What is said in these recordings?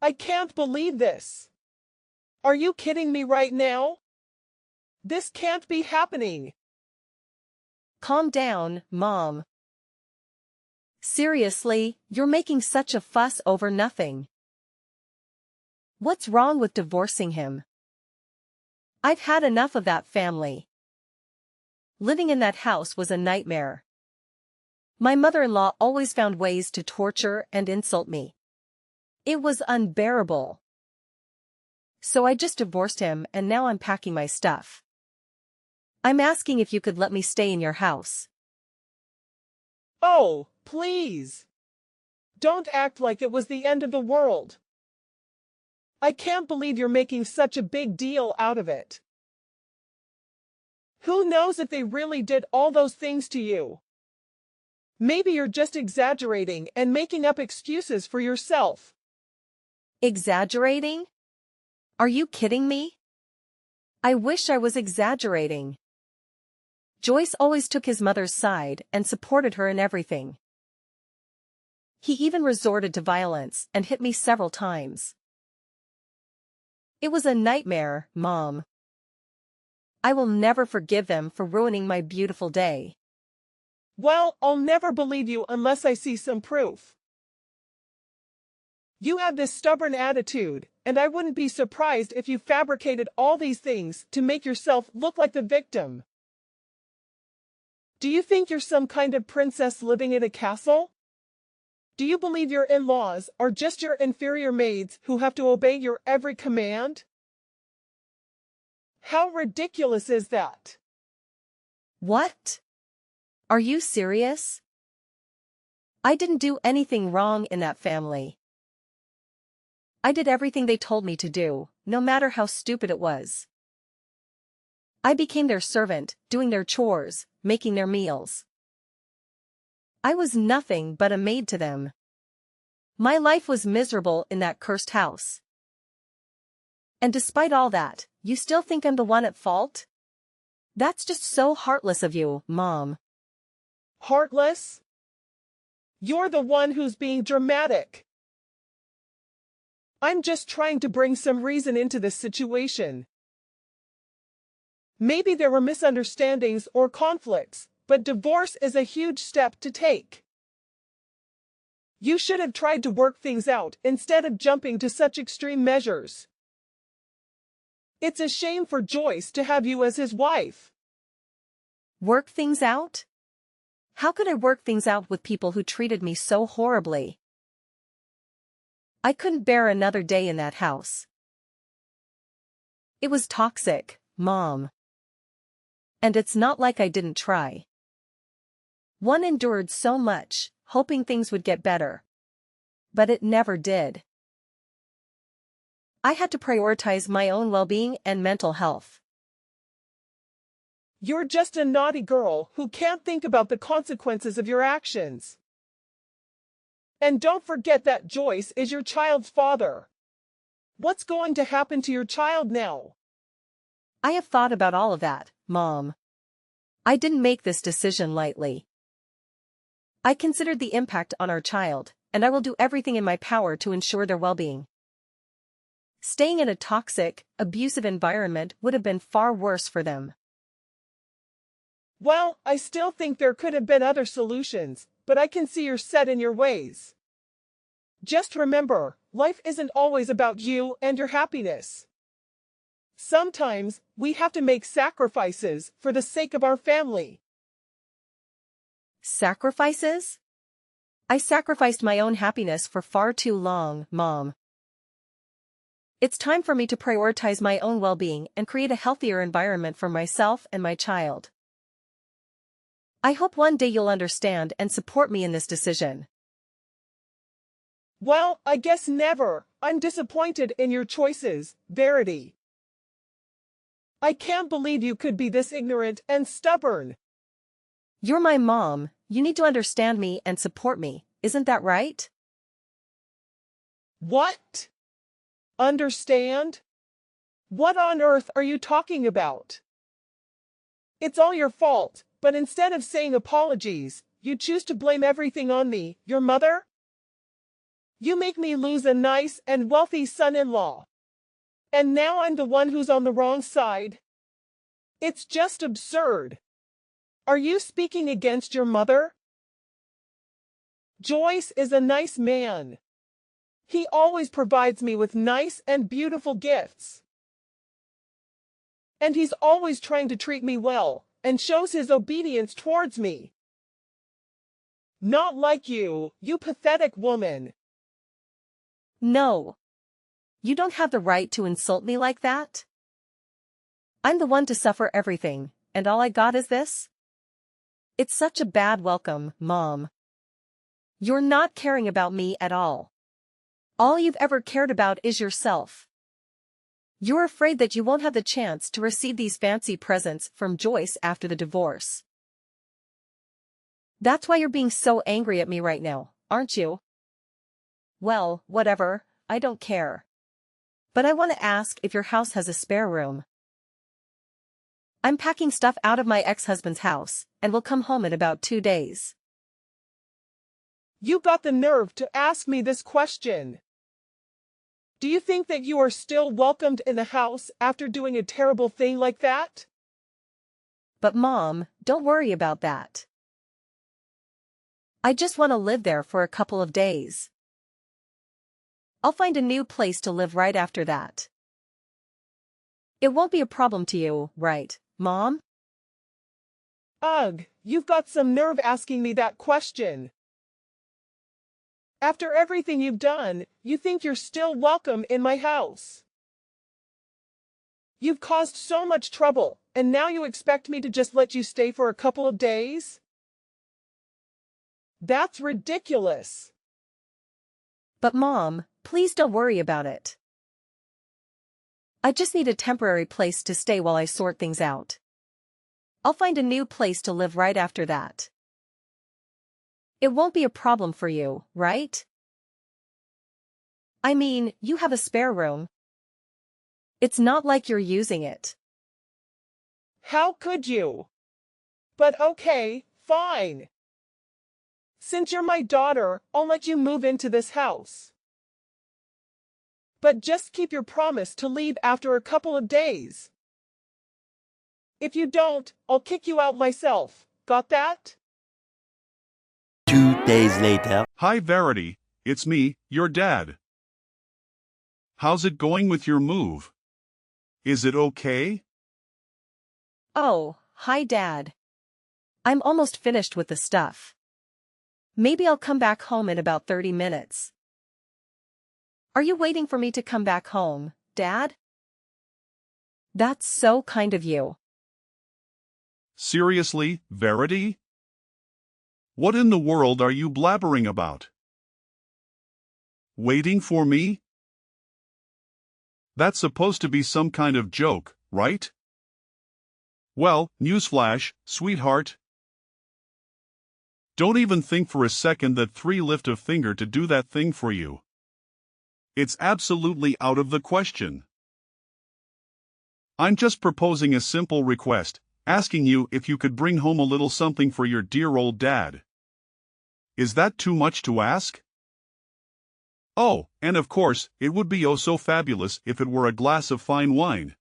I can't believe this. Are you kidding me right now? This can't be happening. Calm down, Mom. Seriously, you're making such a fuss over nothing. What's wrong with divorcing him? I've had enough of that family. Living in that house was a nightmare. My mother-in-law always found ways to torture and insult me. It was unbearable. So I just divorced him and now I'm packing my stuff. I'm asking if you could let me stay in your house. Oh, please. Don't act like it was the end of the world. I can't believe you're making such a big deal out of it. Who knows if they really did all those things to you? Maybe you're just exaggerating and making up excuses for yourself. Exaggerating? Are you kidding me? I wish I was exaggerating. Joyce always took his mother's side and supported her in everything. He even resorted to violence and hit me several times. It was a nightmare, Mom. I will never forgive them for ruining my beautiful day. Well, I'll never believe you unless I see some proof. You have this stubborn attitude, and I wouldn't be surprised if you fabricated all these things to make yourself look like the victim. Do you think you're some kind of princess living in a castle? Do you believe your in-laws are just your inferior maids who have to obey your every command? How ridiculous is that? What? Are you serious? I didn't do anything wrong in that family. I did everything they told me to do, no matter how stupid it was. I became their servant, doing their chores, making their meals. I was nothing but a maid to them. My life was miserable in that cursed house. And despite all that, you still think I'm the one at fault? That's just so heartless of you, Mom. Heartless? You're the one who's being dramatic. I'm just trying to bring some reason into this situation. Maybe there were misunderstandings or conflicts, but divorce is a huge step to take. You should have tried to work things out instead of jumping to such extreme measures. It's a shame for Joyce to have you as his wife. Work things out? How could I work things out with people who treated me so horribly? I couldn't bear another day in that house. It was toxic, Mom. And it's not like I didn't try. One endured so much, hoping things would get better. But it never did. I had to prioritize my own well-being and mental health. You're just a naughty girl who can't think about the consequences of your actions. And don't forget that Joyce is your child's father. What's going to happen to your child now? I have thought about all of that, Mom. I didn't make this decision lightly. I considered the impact on our child, and I will do everything in my power to ensure their well-being. Staying in a toxic, abusive environment would have been far worse for them. Well, I still think there could have been other solutions, but I can see you're set in your ways. Just remember, life isn't always about you and your happiness. Sometimes, we have to make sacrifices for the sake of our family. Sacrifices? I sacrificed my own happiness for far too long, Mom. It's time for me to prioritize my own well-being and create a healthier environment for myself and my child. I hope one day you'll understand and support me in this decision. Well, I guess never. I'm disappointed in your choices, Verity. I can't believe you could be this ignorant and stubborn. You're my mom, you need to understand me and support me, isn't that right? What? Understand? What on earth are you talking about? It's all your fault, but instead of saying apologies, you choose to blame everything on me, your mother? You make me lose a nice and wealthy son-in-law. And now I'm the one who's on the wrong side. It's just absurd. Are you speaking against your mother? Joyce is a nice man. He always provides me with nice and beautiful gifts. And he's always trying to treat me well, and shows his obedience towards me. Not like you, you pathetic woman. No. You don't have the right to insult me like that. I'm the one to suffer everything, and all I got is this? It's such a bad welcome, Mom. You're not caring about me at all. All you've ever cared about is yourself. You're afraid that you won't have the chance to receive these fancy presents from Joyce after the divorce. That's why you're being so angry at me right now, aren't you? Well, whatever, I don't care. But I want to ask if your house has a spare room. I'm packing stuff out of my ex-husband's house, and will come home in about 2 days. You got the nerve to ask me this question. Do you think that you are still welcomed in the house after doing a terrible thing like that? But Mom, don't worry about that. I just want to live there for a couple of days. I'll find a new place to live right after that. It won't be a problem to you, right, Mom? Ugh, you've got some nerve asking me that question. After everything you've done, you think you're still welcome in my house. You've caused so much trouble, and now you expect me to just let you stay for a couple of days? That's ridiculous. But Mom, please don't worry about it. I just need a temporary place to stay while I sort things out. I'll find a new place to live right after that. It won't be a problem for you, right? I mean, you have a spare room. It's not like you're using it. How could you? But okay, fine. Since you're my daughter, I'll let you move into this house. But just keep your promise to leave after a couple of days. If you don't, I'll kick you out myself. Got that? 2 days later. Hi Verity, it's me, your dad. How's it going with your move? Is it okay? Oh, hi Dad. I'm almost finished with the stuff. Maybe I'll come back home in about 30 minutes. Are you waiting for me to come back home, Dad? That's so kind of you. Seriously, Verity? What in the world are you blabbering about? Waiting for me? That's supposed to be some kind of joke, right? Well, newsflash, sweetheart. Don't even think for a second that 3 lift a finger to do that thing for you. It's absolutely out of the question. I'm just proposing a simple request, asking you if you could bring home a little something for your dear old dad. Is that too much to ask? Oh, and of course, it would be oh so fabulous if it were a glass of fine wine.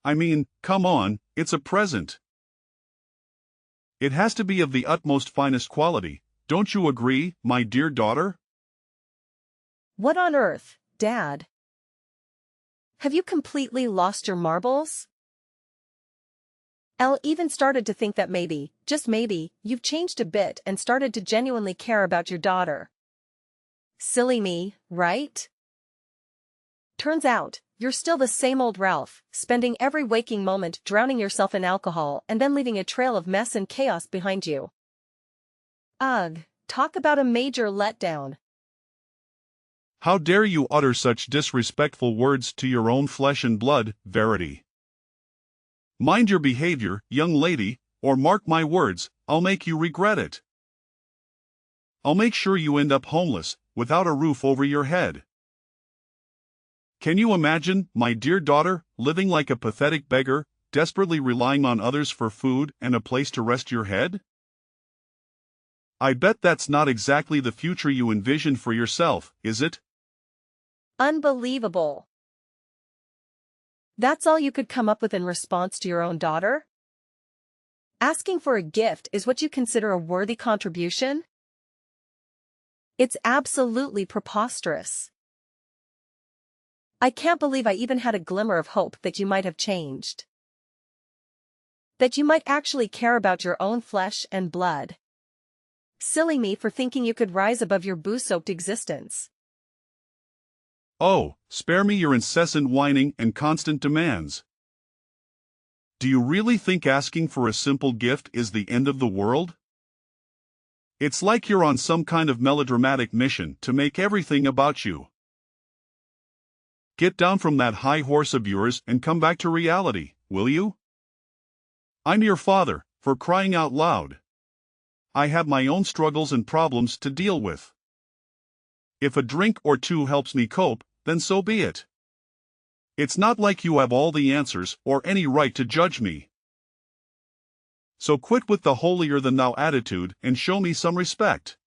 I mean, come on, it's a present. It has to be of the utmost finest quality, don't you agree, my dear daughter? What on earth, Dad? Have you completely lost your marbles? Elle even started to think that maybe, just maybe, you've changed a bit and started to genuinely care about your daughter. Silly me, right? Turns out, you're still the same old Ralph, spending every waking moment drowning yourself in alcohol and then leaving a trail of mess and chaos behind you. Ugh, talk about a major letdown. How dare you utter such disrespectful words to your own flesh and blood, Verity? Mind your behavior, young lady, or mark my words, I'll make you regret it. I'll make sure you end up homeless, without a roof over your head. Can you imagine, my dear daughter, living like a pathetic beggar, desperately relying on others for food and a place to rest your head? I bet that's not exactly the future you envisioned for yourself, is it? Unbelievable. That's all you could come up with in response to your own daughter? Asking for a gift is what you consider a worthy contribution? It's absolutely preposterous. I can't believe I even had a glimmer of hope that you might have changed. That you might actually care about your own flesh and blood. Silly me for thinking you could rise above your booze-soaked existence. Oh, spare me your incessant whining and constant demands. Do you really think asking for a simple gift is the end of the world? It's like you're on some kind of melodramatic mission to make everything about you. Get down from that high horse of yours and come back to reality, will you? I'm your father, for crying out loud. I have my own struggles and problems to deal with. If a drink or two helps me cope, then so be it. It's not like you have all the answers or any right to judge me. So quit with the holier-than-thou attitude and show me some respect.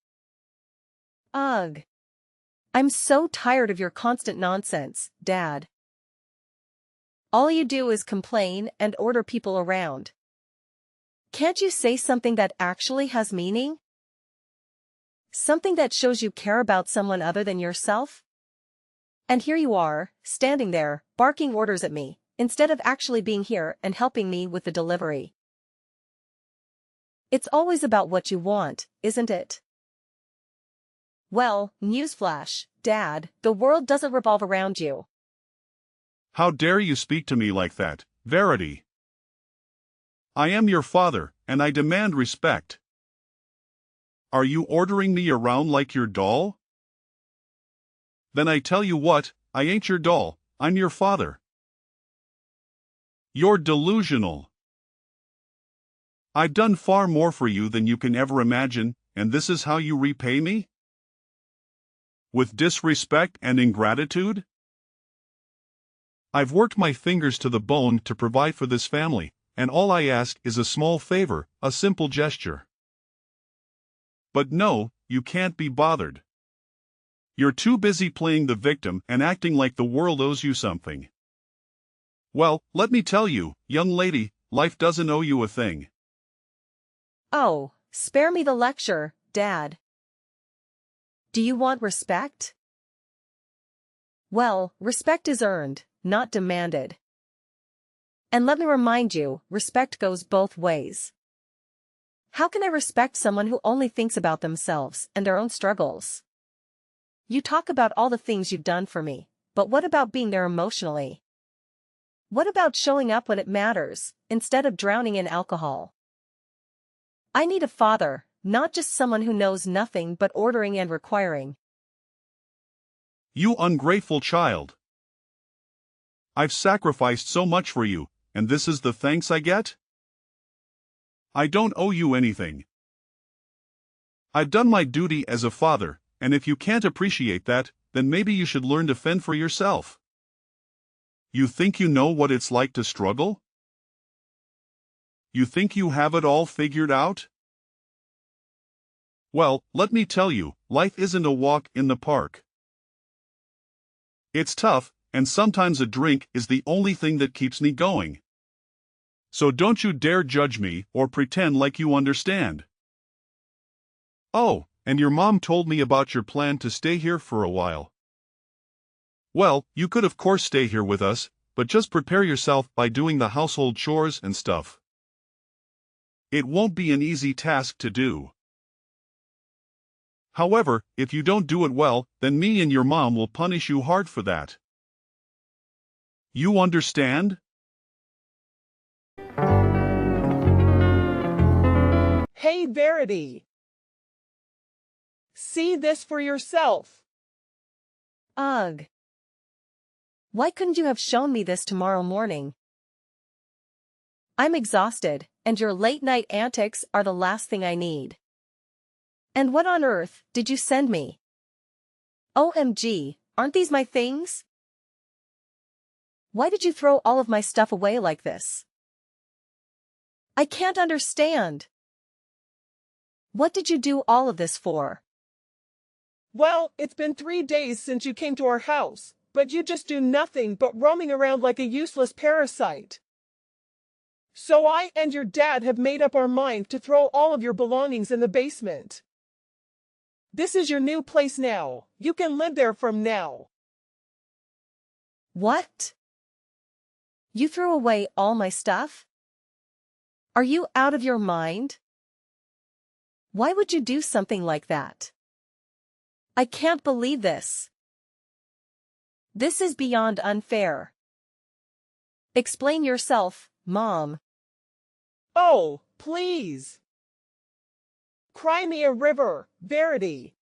Ugh. I'm so tired of your constant nonsense, Dad. All you do is complain and order people around. Can't you say something that actually has meaning? Something that shows you care about someone other than yourself? And here you are, standing there, barking orders at me, instead of actually being here and helping me with the delivery. It's always about what you want, isn't it? Well, newsflash, Dad, the world doesn't revolve around you. How dare you speak to me like that, Verity? I am your father, and I demand respect. Are you ordering me around like your doll? Then I tell you what, I ain't your doll, I'm your father. You're delusional. I've done far more for you than you can ever imagine, and this is how you repay me? With disrespect and ingratitude? I've worked my fingers to the bone to provide for this family, and all I ask is a small favor, a simple gesture. But no, you can't be bothered. You're too busy playing the victim and acting like the world owes you something. Well, let me tell you, young lady, life doesn't owe you a thing. Oh, spare me the lecture, Dad. Do you want respect? Well, respect is earned, not demanded. And let me remind you, respect goes both ways. How can I respect someone who only thinks about themselves and their own struggles? You talk about all the things you've done for me, but what about being there emotionally? What about showing up when it matters, instead of drowning in alcohol? I need a father, not just someone who knows nothing but ordering and requiring. You ungrateful child. I've sacrificed so much for you, and this is the thanks I get? I don't owe you anything. I've done my duty as a father, and if you can't appreciate that, then maybe you should learn to fend for yourself. You think you know what it's like to struggle? You think you have it all figured out? Well, let me tell you, life isn't a walk in the park. It's tough, and sometimes a drink is the only thing that keeps me going. So don't you dare judge me or pretend like you understand. Oh, and your mom told me about your plan to stay here for a while. Well, you could of course stay here with us, but just prepare yourself by doing the household chores and stuff. It won't be an easy task to do. However, if you don't do it well, then me and your mom will punish you hard for that. You understand? Hey, Verity. See this for yourself. Ugh. Why couldn't you have shown me this tomorrow morning? I'm exhausted, and your late-night antics are the last thing I need. And what on earth did you send me? OMG, aren't these my things? Why did you throw all of my stuff away like this? I can't understand. What did you do all of this for? Well, it's been 3 days since you came to our house, but you just do nothing but roaming around like a useless parasite. So I and your dad have made up our mind to throw all of your belongings in the basement. This is your new place now. You can live there from now. What? You threw away all my stuff? Are you out of your mind? Why would you do something like that? I can't believe this. This is beyond unfair. Explain yourself, Mom. Oh, please. Cry me a river, Verity.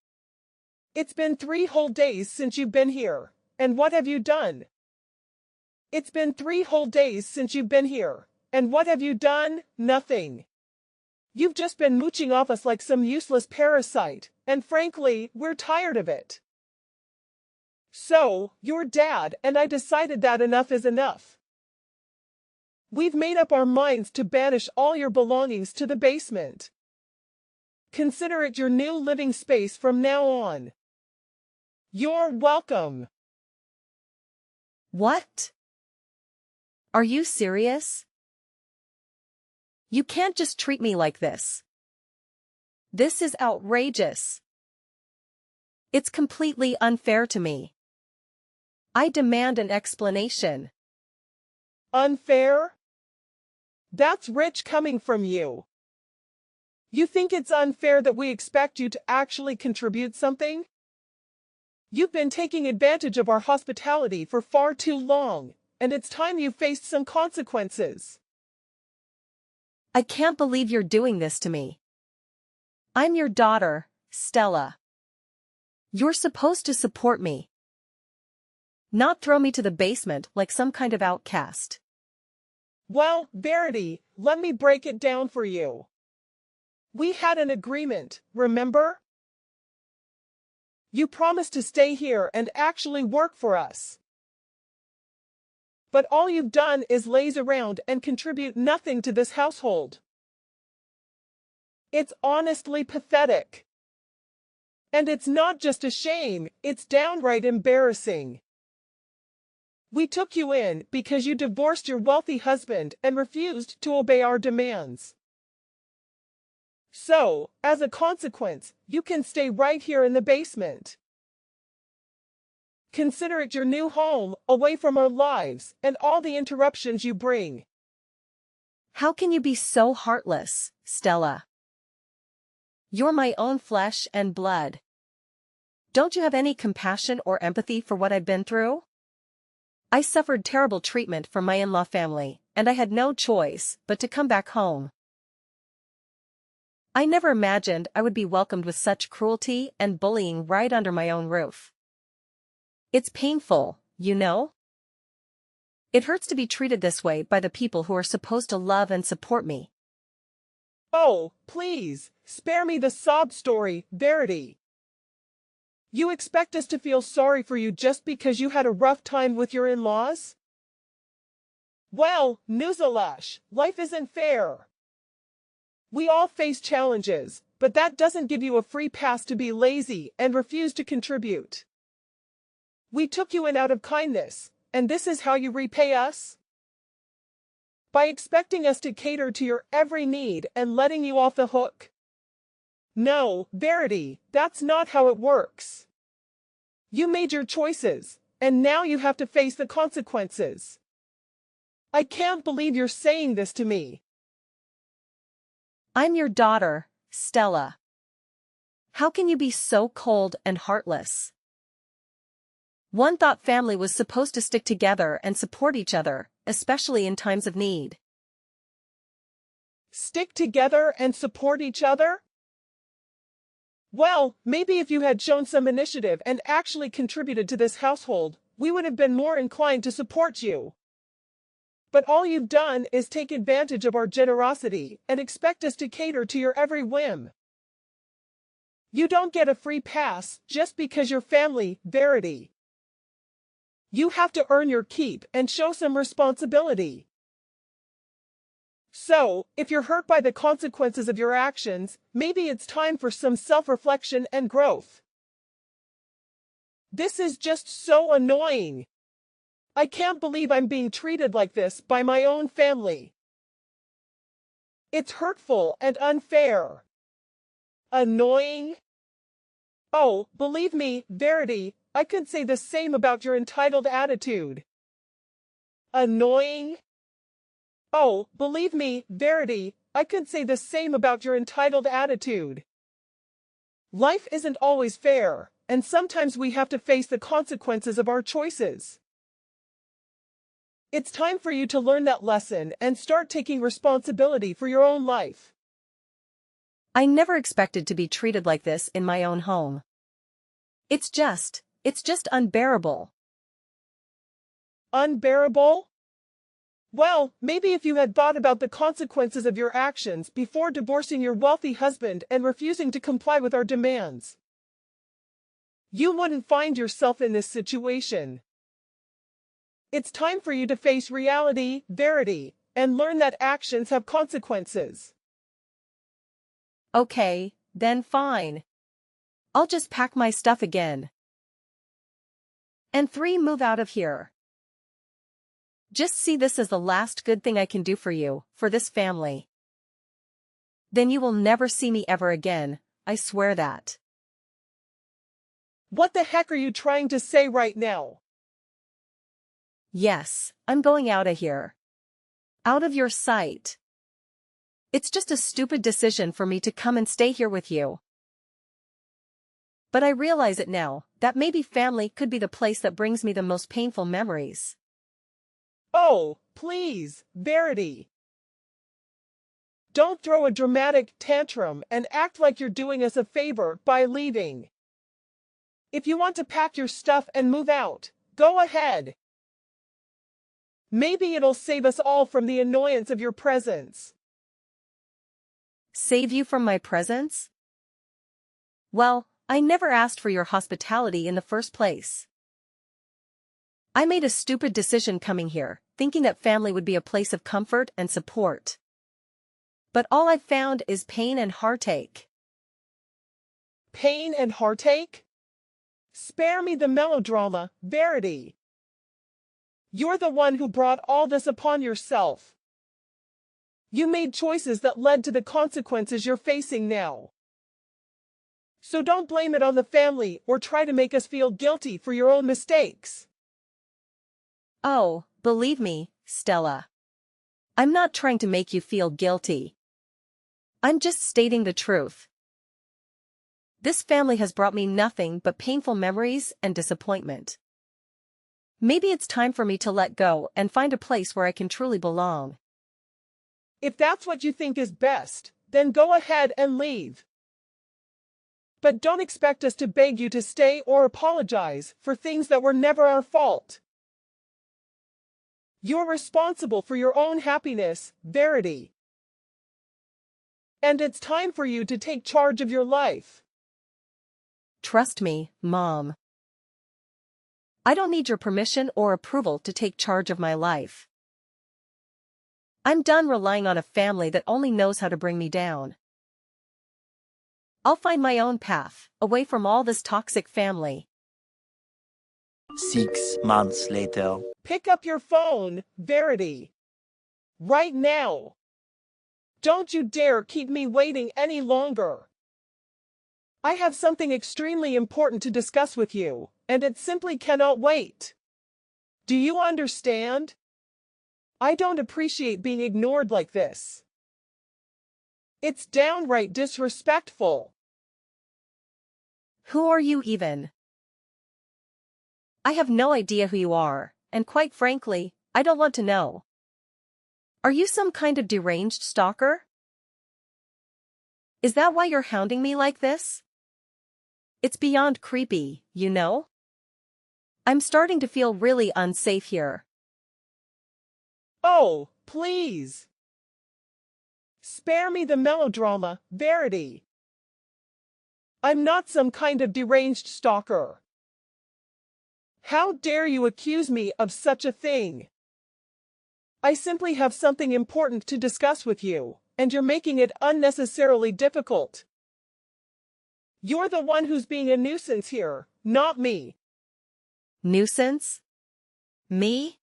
It's been 3 whole days since you've been here, and what have you done? It's been 3 whole days since you've been here, and what have you done? Nothing. You've just been mooching off us like some useless parasite, and frankly, we're tired of it. So, your dad and I decided that enough is enough. We've made up our minds to banish all your belongings to the basement. Consider it your new living space from now on. You're welcome. What? Are you serious? You can't just treat me like this. This is outrageous. It's completely unfair to me. I demand an explanation. Unfair? That's rich coming from you. You think it's unfair that we expect you to actually contribute something? You've been taking advantage of our hospitality for far too long, and it's time you faced some consequences. I can't believe you're doing this to me. I'm your daughter, Stella. You're supposed to support me, not throw me to the basement like some kind of outcast. Well, Verity, let me break it down for you. We had an agreement, remember? You promised to stay here and actually work for us. But all you've done is laze around and contribute nothing to this household. It's honestly pathetic. And it's not just a shame, it's downright embarrassing. We took you in because you divorced your wealthy husband and refused to obey our demands. So, as a consequence, you can stay right here in the basement. Consider it your new home, away from our lives and all the interruptions you bring. How can you be so heartless, Stella? You're my own flesh and blood. Don't you have any compassion or empathy for what I've been through? I suffered terrible treatment from my in-law family, and I had no choice but to come back home. I never imagined I would be welcomed with such cruelty and bullying right under my own roof. It's painful, you know? It hurts to be treated this way by the people who are supposed to love and support me. Oh, please, spare me the sob story, Verity. You expect us to feel sorry for you just because you had a rough time with your in-laws? Well, Nuzalash, life isn't fair. We all face challenges, but that doesn't give you a free pass to be lazy and refuse to contribute. We took you in out of kindness, and this is how you repay us? By expecting us to cater to your every need and letting you off the hook? No, Verity, that's not how it works. You made your choices, and now you have to face the consequences. I can't believe you're saying this to me. I'm your daughter, Stella. How can you be so cold and heartless? One thought family was supposed to stick together and support each other, especially in times of need. Stick together and support each other? Well, maybe if you had shown some initiative and actually contributed to this household, we would have been more inclined to support you. But all you've done is take advantage of our generosity and expect us to cater to your every whim. You don't get a free pass just because you're family, Verity. You have to earn your keep and show some responsibility. So, if you're hurt by the consequences of your actions, maybe it's time for some self-reflection and growth. This is just so annoying. I can't believe I'm being treated like this by my own family. It's hurtful and unfair. Annoying? Oh, believe me, Verity, I could say the same about your entitled attitude. Annoying? Oh, believe me, Verity, I could say the same about your entitled attitude. Life isn't always fair, and sometimes we have to face the consequences of our choices. It's time for you to learn that lesson and start taking responsibility for your own life. I never expected to be treated like this in my own home. It's just unbearable. Unbearable? Well, maybe if you had thought about the consequences of your actions before divorcing your wealthy husband and refusing to comply with our demands, you wouldn't find yourself in this situation. It's time for you to face reality, Verity, and learn that actions have consequences. Okay, then fine. I'll just pack my stuff again. And 3, move out of here. Just see this as the last good thing I can do for you, for this family. Then you will never see me ever again, I swear that. What the heck are you trying to say right now? Yes, I'm going out of here. Out of your sight. It's just a stupid decision for me to come and stay here with you. But I realize it now, that maybe family could be the place that brings me the most painful memories. Oh, please, Verity. Don't throw a dramatic tantrum and act like you're doing us a favor by leaving. If you want to pack your stuff and move out, go ahead. Maybe it'll save us all from the annoyance of your presence. Save you from my presence? Well, I never asked for your hospitality in the first place. I made a stupid decision coming here, thinking that family would be a place of comfort and support. But all I've found is pain and heartache. Pain and heartache? Spare me the melodrama, Verity. You're the one who brought all this upon yourself. You made choices that led to the consequences you're facing now. So don't blame it on the family or try to make us feel guilty for your own mistakes. Oh, believe me, Stella. I'm not trying to make you feel guilty. I'm just stating the truth. This family has brought me nothing but painful memories and disappointment. Maybe it's time for me to let go and find a place where I can truly belong. If that's what you think is best, then go ahead and leave. But don't expect us to beg you to stay or apologize for things that were never our fault. You're responsible for your own happiness, Verity. And it's time for you to take charge of your life. Trust me, Mom. I don't need your permission or approval to take charge of my life. I'm done relying on a family that only knows how to bring me down. I'll find my own path, away from all this toxic family. 6 months later. Pick up your phone, Verity. Right now. Don't you dare keep me waiting any longer. I have something extremely important to discuss with you, and it simply cannot wait. Do you understand? I don't appreciate being ignored like this. It's downright disrespectful. Who are you even? I have no idea who you are, and quite frankly, I don't want to know. Are you some kind of deranged stalker? Is that why you're hounding me like this? It's beyond creepy, you know? I'm starting to feel really unsafe here. Oh, please. Spare me the melodrama, Verity. I'm not some kind of deranged stalker. How dare you accuse me of such a thing? I simply have something important to discuss with you, and you're making it unnecessarily difficult. You're the one who's being a nuisance here, not me. Nuisance? Me?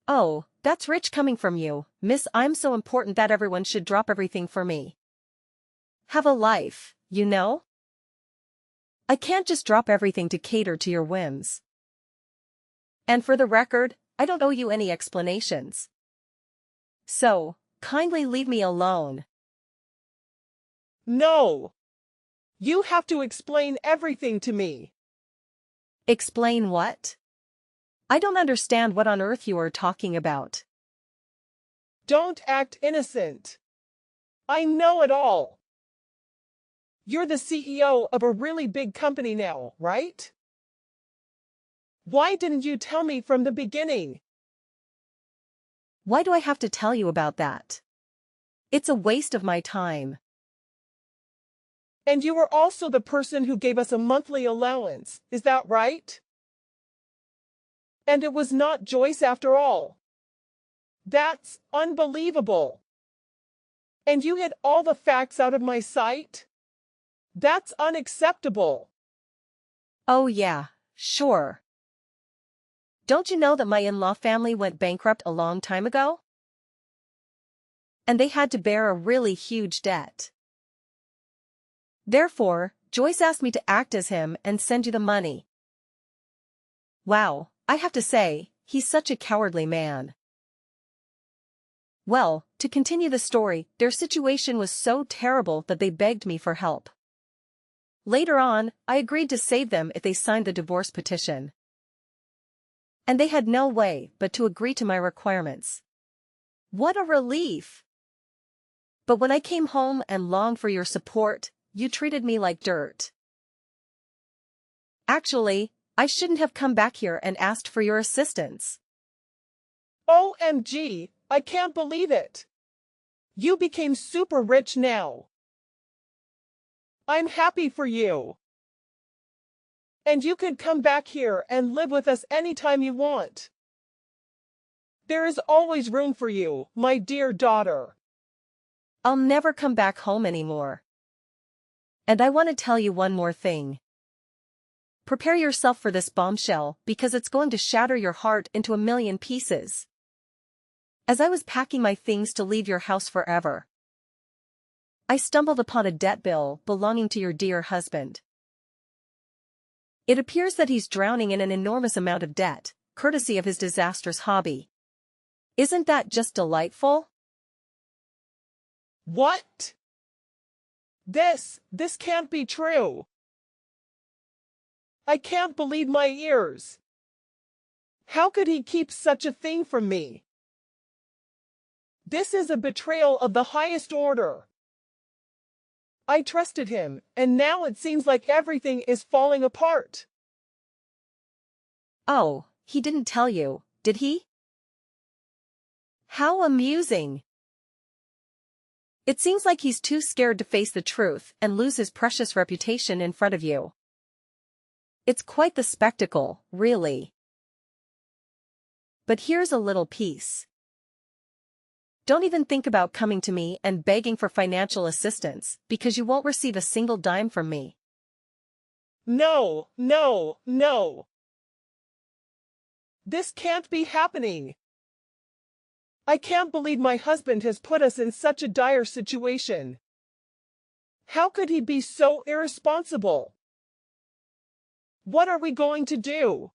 Oh, that's rich coming from you, miss. I'm so important that everyone should drop everything for me. Have a life, you know? I can't just drop everything to cater to your whims. And for the record, I don't owe you any explanations. So, kindly leave me alone. No. You have to explain everything to me. Explain what? I don't understand what on earth you are talking about. Don't act innocent. I know it all. You're the CEO of a really big company now, right? Why didn't you tell me from the beginning? Why do I have to tell you about that? It's a waste of my time. And you were also the person who gave us a monthly allowance, is that right? And it was not Joyce after all. That's unbelievable. And you hid all the facts out of my sight? That's unacceptable. Oh yeah, sure. Don't you know that my in-law family went bankrupt a long time ago? And they had to bear a really huge debt. Therefore, Joyce asked me to act as him and send you the money. Wow, I have to say, he's such a cowardly man. Well, to continue the story, their situation was so terrible that they begged me for help. Later on, I agreed to save them if they signed the divorce petition. And they had no way but to agree to my requirements. What a relief! But when I came home and longed for your support, you treated me like dirt. Actually, I shouldn't have come back here and asked for your assistance. OMG, I can't believe it. You became super rich now. I'm happy for you. And you could come back here and live with us anytime you want. There is always room for you, my dear daughter. I'll never come back home anymore. And I want to tell you one more thing. Prepare yourself for this bombshell because it's going to shatter your heart into a million pieces. As I was packing my things to leave your house forever, I stumbled upon a debt bill belonging to your dear husband. It appears that he's drowning in an enormous amount of debt, courtesy of his disastrous hobby. Isn't that just delightful? What? This can't be true. I can't believe my ears. How could he keep such a thing from me? This is a betrayal of the highest order. I trusted him, and now it seems like everything is falling apart. Oh, he didn't tell you, did he? How amusing. It seems like he's too scared to face the truth and lose his precious reputation in front of you. It's quite the spectacle, really. But here's a little piece. Don't even think about coming to me and begging for financial assistance, because you won't receive a single dime from me. No, no, no. This can't be happening. I can't believe my husband has put us in such a dire situation. How could he be so irresponsible? What are we going to do?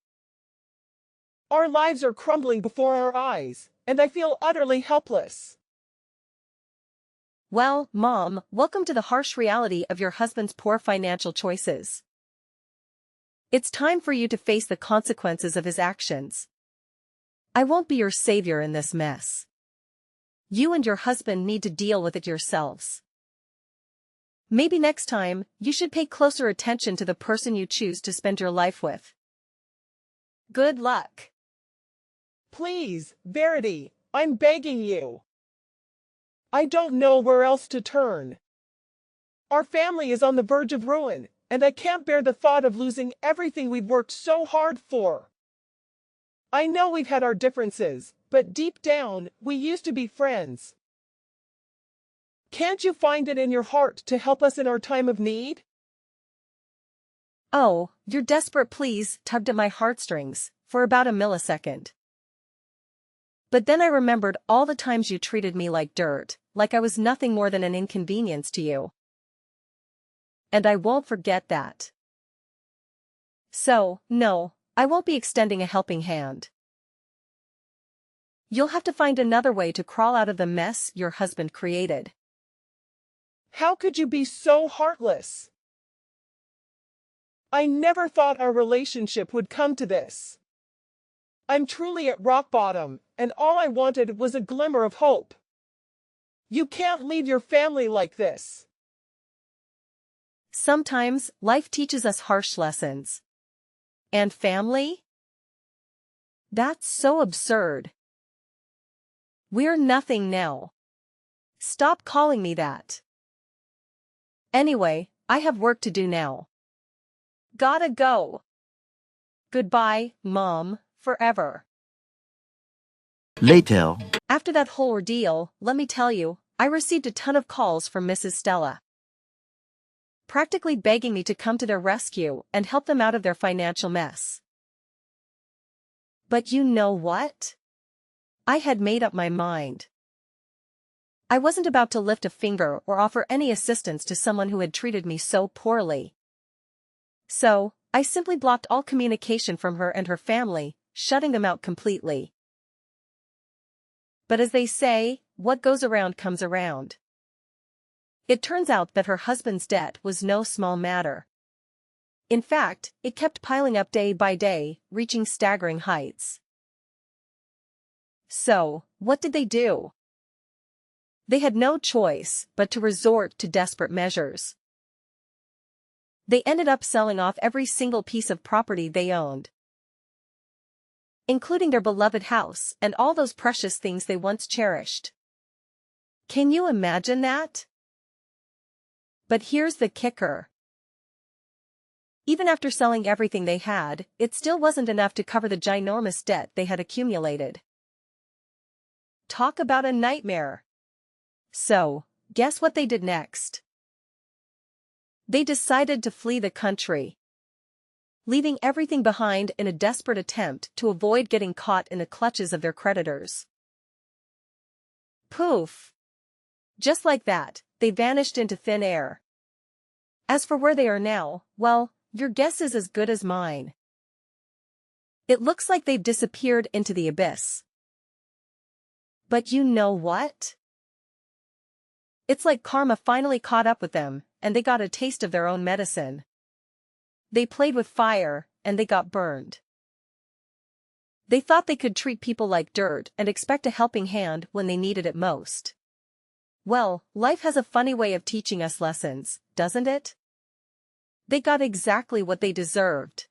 Our lives are crumbling before our eyes, and I feel utterly helpless. Well, Mom, welcome to the harsh reality of your husband's poor financial choices. It's time for you to face the consequences of his actions. I won't be your savior in this mess. You and your husband need to deal with it yourselves. Maybe next time, you should pay closer attention to the person you choose to spend your life with. Good luck. Please, Verity, I'm begging you. I don't know where else to turn. Our family is on the verge of ruin, and I can't bear the thought of losing everything we've worked so hard for. I know we've had our differences, but deep down, we used to be friends. Can't you find it in your heart to help us in our time of need? Oh, your desperate pleas tugged at my heartstrings for about a millisecond. But then I remembered all the times you treated me like dirt, like I was nothing more than an inconvenience to you. And I won't forget that. So, no, I won't be extending a helping hand. You'll have to find another way to crawl out of the mess your husband created. How could you be so heartless? I never thought our relationship would come to this. I'm truly at rock bottom, and all I wanted was a glimmer of hope. You can't leave your family like this. Sometimes, life teaches us harsh lessons. And family? That's so absurd. We're nothing now. Stop calling me that. Anyway, I have work to do now. Gotta go. Goodbye, Mom, forever. Later. After that whole ordeal, let me tell you, I received a ton of calls from Mrs. Stella, practically begging me to come to their rescue and help them out of their financial mess. But you know what? I had made up my mind. I wasn't about to lift a finger or offer any assistance to someone who had treated me so poorly. So, I simply blocked all communication from her and her family, shutting them out completely. But as they say, what goes around comes around. It turns out that her husband's debt was no small matter. In fact, it kept piling up day by day, reaching staggering heights. So, what did they do? They had no choice but to resort to desperate measures. They ended up selling off every single piece of property they owned, including their beloved house and all those precious things they once cherished. Can you imagine that? But here's the kicker. Even after selling everything they had, it still wasn't enough to cover the ginormous debt they had accumulated. Talk about a nightmare. So, guess what they did next? They decided to flee the country, leaving everything behind in a desperate attempt to avoid getting caught in the clutches of their creditors. Poof! Just like that, they vanished into thin air. As for where they are now, well, your guess is as good as mine. It looks like they've disappeared into the abyss. But you know what? It's like karma finally caught up with them, and they got a taste of their own medicine. They played with fire, and they got burned. They thought they could treat people like dirt and expect a helping hand when they needed it most. Well, life has a funny way of teaching us lessons, doesn't it? They got exactly what they deserved.